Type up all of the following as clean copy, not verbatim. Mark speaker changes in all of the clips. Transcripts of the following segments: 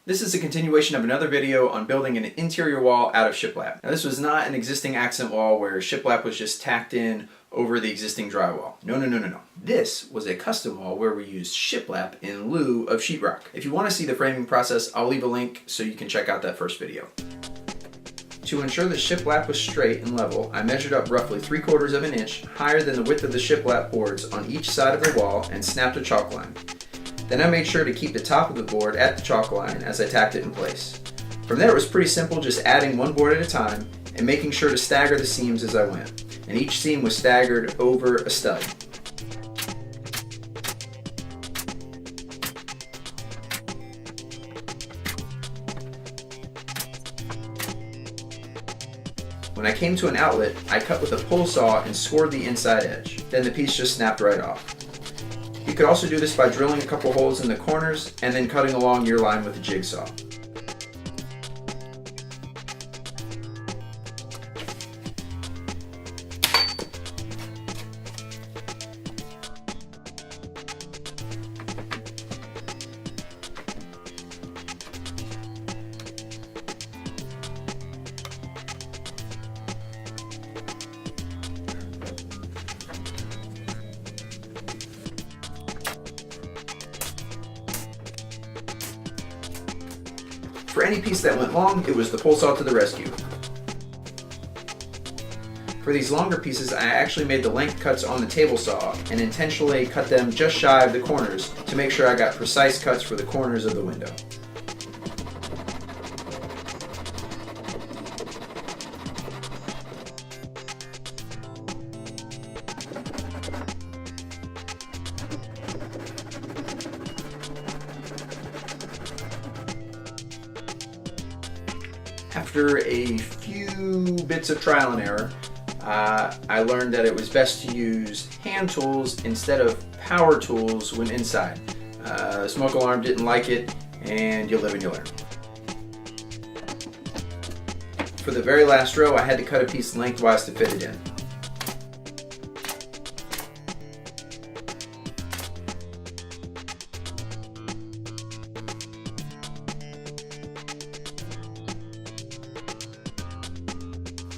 Speaker 1: This is a continuation of another video on building an interior wall out of shiplap. Now this was not an existing accent wall where shiplap was just tacked in over the existing drywall. No. This was a custom wall where we used shiplap in lieu of sheetrock. If you want to see the framing process, I'll leave a link so you can check out that first video. To ensure the shiplap was straight and level, I measured up roughly 3/4 of an inch higher than the width of the shiplap boards on each side of the wall and snapped a chalk line. Then I made sure to keep the top of the board at the chalk line as I tacked it in place. From there it was pretty simple, just adding one board at a time and making sure to stagger the seams as I went. And each seam was staggered over a stud. When I came to an outlet, I cut with a pull saw and scored the inside edge. Then the piece just snapped right off. You could also do this by drilling a couple holes in the corners and then cutting along your line with a jigsaw. For any piece that went long, it was the pull saw to the rescue. For these longer pieces, I actually made the length cuts on the table saw and intentionally cut them just shy of the corners to make sure I got precise cuts for the corners of the window. After a few bits of trial and error, I learned that it was best to use hand tools instead of power tools when inside. The smoke alarm didn't like it, and you live and you learn. For the very last row, I had to cut a piece lengthwise to fit it in.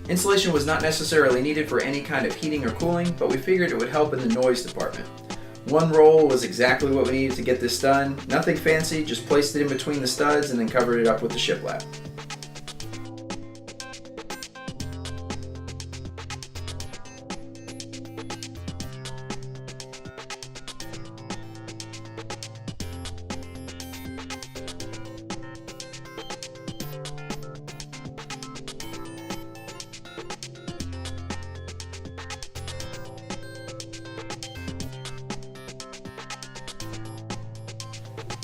Speaker 1: Insulation was not necessarily needed for any kind of heating or cooling, but we figured it would help in the noise department. One roll was exactly what we needed to get this done. Nothing fancy, just placed it in between the studs and then covered it up with the shiplap.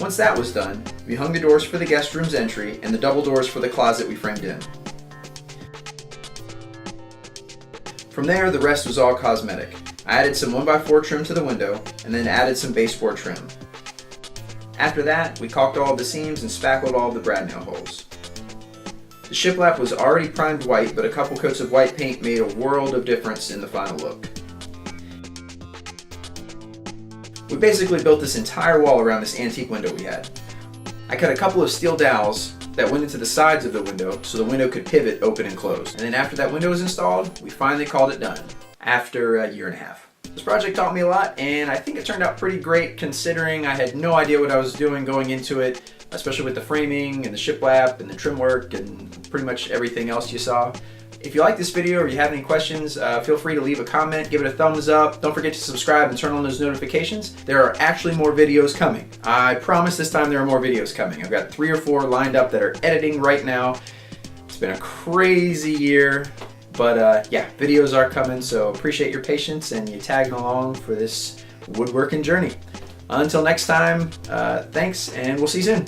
Speaker 1: Once that was done, we hung the doors for the guest room's entry and the double doors for the closet we framed in. From there, the rest was all cosmetic. I added some 1x4 trim to the window and then added some baseboard trim. After that, we caulked all of the seams and spackled all of the brad nail holes. The shiplap was already primed white, but a couple coats of white paint made a world of difference in the final look. We basically built this entire wall around this antique window we had. I cut a couple of steel dowels that went into the sides of the window so the window could pivot open and close. And then after that window was installed, we finally called it done after a year and a half. This project taught me a lot, and I think it turned out pretty great considering I had no idea what I was doing going into it, especially with the framing and the shiplap and the trim work and pretty much everything else you saw. If you like this video or you have any questions, feel free to leave a comment, give it a thumbs up. Don't forget to subscribe and turn on those notifications. There are actually more videos coming. I promise this time there are more videos coming. I've got 3 or 4 lined up that are editing right now. It's been a crazy year, but yeah, videos are coming, so appreciate your patience and you tagging along for this woodworking journey. Until next time, thanks, and we'll see you soon.